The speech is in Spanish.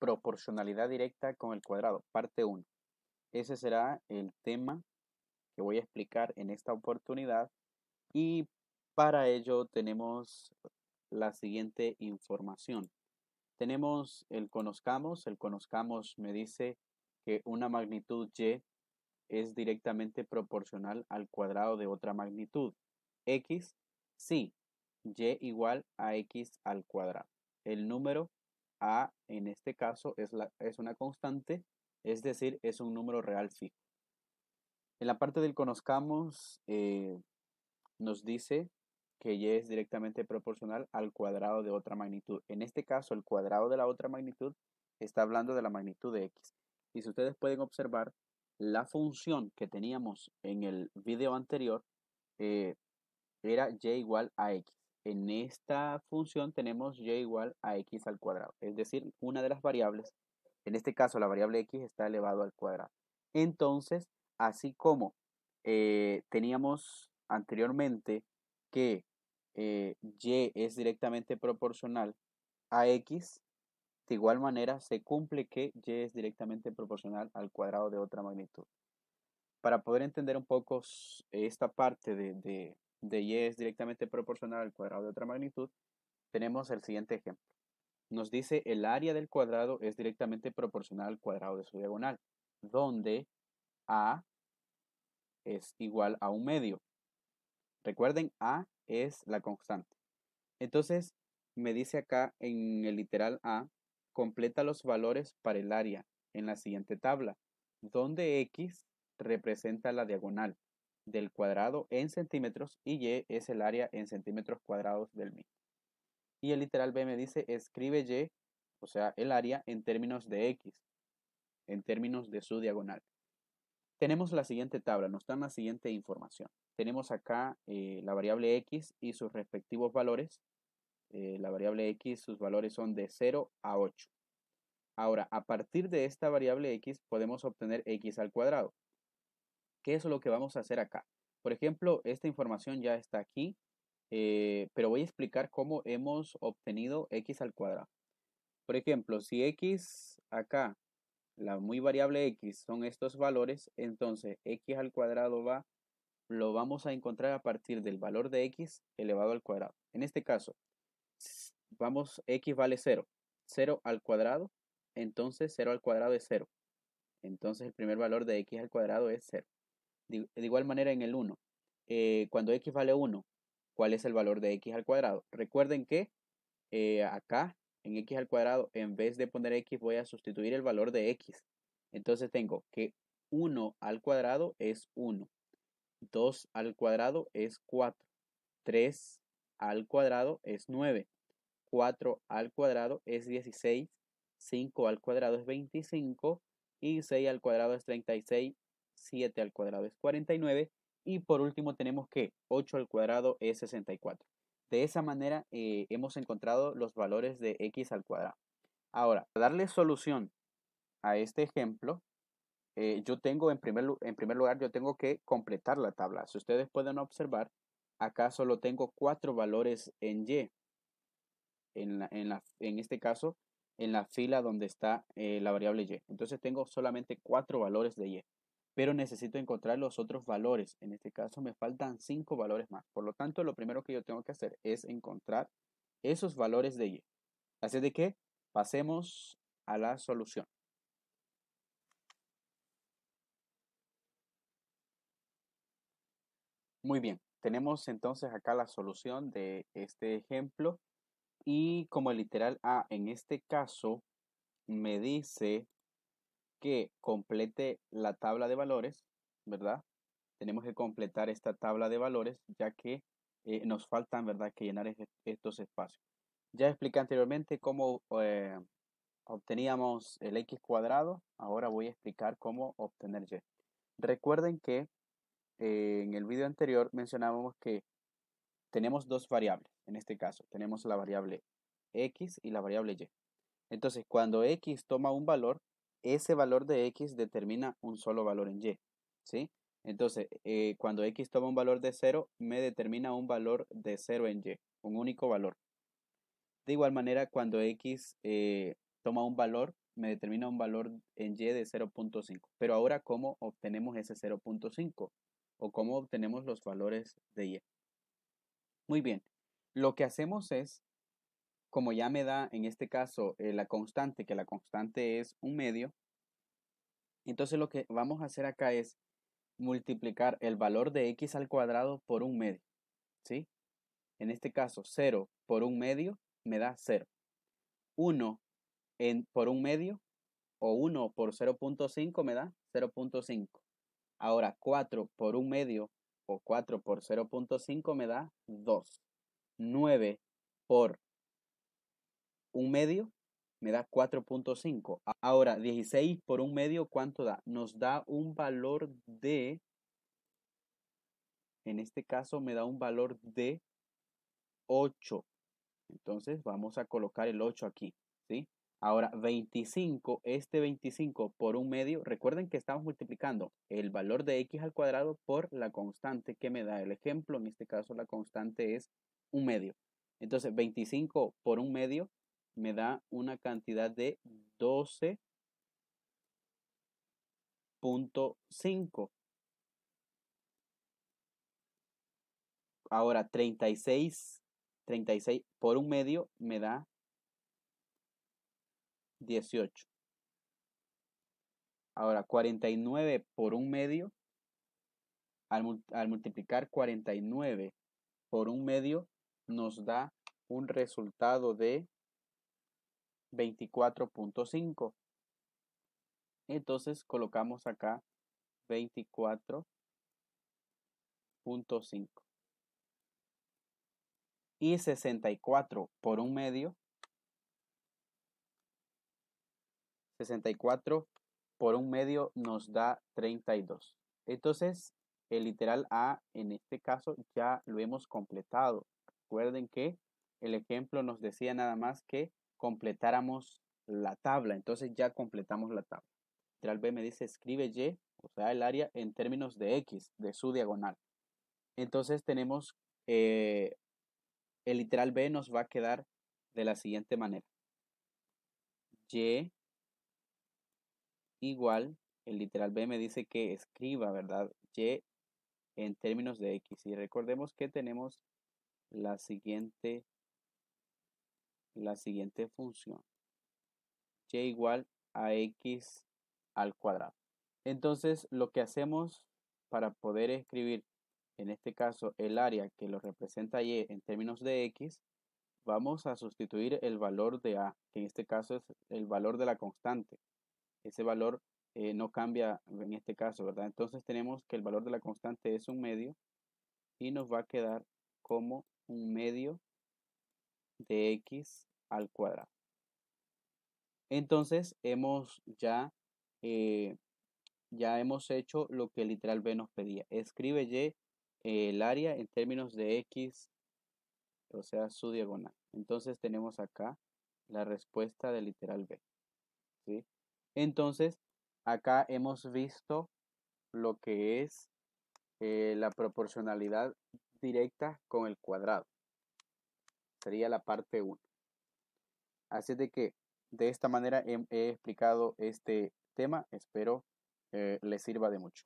Proporcionalidad directa con el cuadrado, parte 1. Ese será el tema que voy a explicar en esta oportunidad y para ello tenemos la siguiente información. Tenemos el conozcamos me dice que una magnitud y es directamente proporcional al cuadrado de otra magnitud. X, sí, y igual a x al cuadrado. El número a, en este caso, es una constante, es decir, es un número real fijo. En la parte del conozcamos, nos dice que y es directamente proporcional al cuadrado de otra magnitud. En este caso, el cuadrado de la otra magnitud está hablando de la magnitud de x. Y si ustedes pueden observar, la función que teníamos en el video anterior era y igual a x. En esta función tenemos y igual a x al cuadrado. Es decir, una de las variables, en este caso la variable x está elevado al cuadrado. Entonces, así como teníamos anteriormente que y es directamente proporcional a x, de igual manera se cumple que y es directamente proporcional al cuadrado de otra magnitud. Para poder entender un poco esta parte de y es directamente proporcional al cuadrado de otra magnitud, tenemos el siguiente ejemplo. Nos dice el área del cuadrado es directamente proporcional al cuadrado de su diagonal, donde a es igual a un medio. Recuerden, a es la constante. Entonces, me dice acá en el literal a, completa los valores para el área en la siguiente tabla, donde x representa la diagonal del cuadrado en centímetros y y es el área en centímetros cuadrados del mismo. Y el literal b me dice, escribe y, o sea, el área en términos de x, en términos de su diagonal. Tenemos la siguiente tabla, nos dan la siguiente información. Tenemos acá la variable x y sus respectivos valores. La variable x, sus valores son de 0 a 8. Ahora, a partir de esta variable x podemos obtener x al cuadrado. ¿Qué es lo que vamos a hacer acá? Por ejemplo, esta información ya está aquí, pero voy a explicar cómo hemos obtenido x al cuadrado. Por ejemplo, si x acá, la muy variable x son estos valores, entonces x al cuadrado lo vamos a encontrar a partir del valor de x elevado al cuadrado. En este caso, vamos, x vale 0. 0 al cuadrado, entonces 0 al cuadrado es 0. Entonces el primer valor de x al cuadrado es 0. De igual manera en el 1. Cuando x vale 1, ¿cuál es el valor de x al cuadrado? Recuerden que acá en x al cuadrado, en vez de poner x, voy a sustituir el valor de x. Entonces tengo que 1 al cuadrado es 1. 2 al cuadrado es 4. 3 al cuadrado es 9. 4 al cuadrado es 16. 5 al cuadrado es 25. Y 6 al cuadrado es 36. 7 al cuadrado es 49. Y por último tenemos que 8 al cuadrado es 64. De esa manera hemos encontrado los valores de x al cuadrado. Ahora, para darle solución a este ejemplo, yo tengo en primer lugar, yo tengo que completar la tabla. Si ustedes pueden observar, acá solo tengo 4 valores en y. En este caso, en la fila donde está la variable y. Entonces tengo solamente 4 valores de y. Pero necesito encontrar los otros valores. En este caso me faltan 5 valores más. Por lo tanto, lo primero que yo tengo que hacer es encontrar esos valores de y. Así de que pasemos a la solución. Muy bien, tenemos entonces acá la solución de este ejemplo y como el literal A en este caso me dice que complete la tabla de valores, ¿verdad? Tenemos que completar esta tabla de valores ya que nos faltan, ¿verdad?, que llenar estos espacios. Ya expliqué anteriormente cómo obteníamos el x cuadrado, ahora voy a explicar cómo obtener y. Recuerden que en el video anterior mencionábamos que tenemos dos variables. En este caso, tenemos la variable x y la variable y. Entonces, cuando x toma un valor, ese valor de x determina un solo valor en y. ¿Sí? Entonces, cuando x toma un valor de 0, me determina un valor de 0 en y, un único valor. De igual manera, cuando x toma un valor, me determina un valor en y de 0.5. Pero ahora, ¿cómo obtenemos ese 0.5? ¿O cómo obtenemos los valores de y? Muy bien. Lo que hacemos es, como ya me da en este caso la constante, que la constante es un medio, entonces lo que vamos a hacer acá es multiplicar el valor de x al cuadrado por un medio, ¿sí? En este caso, 0 por un medio me da 0. 1 por un medio o 1 por 0.5 me da 0.5. Ahora 4 por un medio o 4 por 0.5 me da 2. 9 por un medio me da 4.5. Ahora 16 por un medio, ¿cuánto da? Nos da un valor de, en este caso me da un valor de 8. Entonces vamos a colocar el 8 aquí, ¿sí? Ahora 25, este 25 por un medio, recuerden que estamos multiplicando el valor de x al cuadrado por la constante que me da el ejemplo. En este caso la constante es un medio. Entonces 25 por un medio me da una cantidad de 12.5. Ahora 36 por un medio me da 18. Ahora 49 por un medio, al multiplicar 49 por un medio, nos da un resultado de 24.5. Entonces colocamos acá 24.5. Y 64 por un medio, 64 por un medio nos da 32. Entonces, el literal A en este caso ya lo hemos completado. Recuerden que el ejemplo nos decía nada más que completáramos la tabla. Entonces ya completamos la tabla. El literal B me dice escribe Y, o sea, el área en términos de X, de su diagonal. Entonces tenemos, el literal B nos va a quedar de la siguiente manera. Y igual, el literal B me dice que escriba, ¿verdad? Y en términos de X. Y recordemos que tenemos la siguiente función. Y igual a X al cuadrado. Entonces, lo que hacemos para poder escribir, en este caso, el área que lo representa Y en términos de X, vamos a sustituir el valor de A, que en este caso es el valor de la constante. Ese valor no cambia en este caso, ¿verdad? Entonces tenemos que el valor de la constante es un medio y nos va a quedar como un medio de x al cuadrado. Entonces ya hemos hecho lo que el literal B nos pedía. Escribe Y el área en términos de x, o sea, su diagonal. Entonces tenemos acá la respuesta del literal B, ¿sí? Entonces, acá hemos visto lo que es la proporcionalidad directa con el cuadrado. Sería la parte 1. Así de que de esta manera he explicado este tema. Espero les sirva de mucho.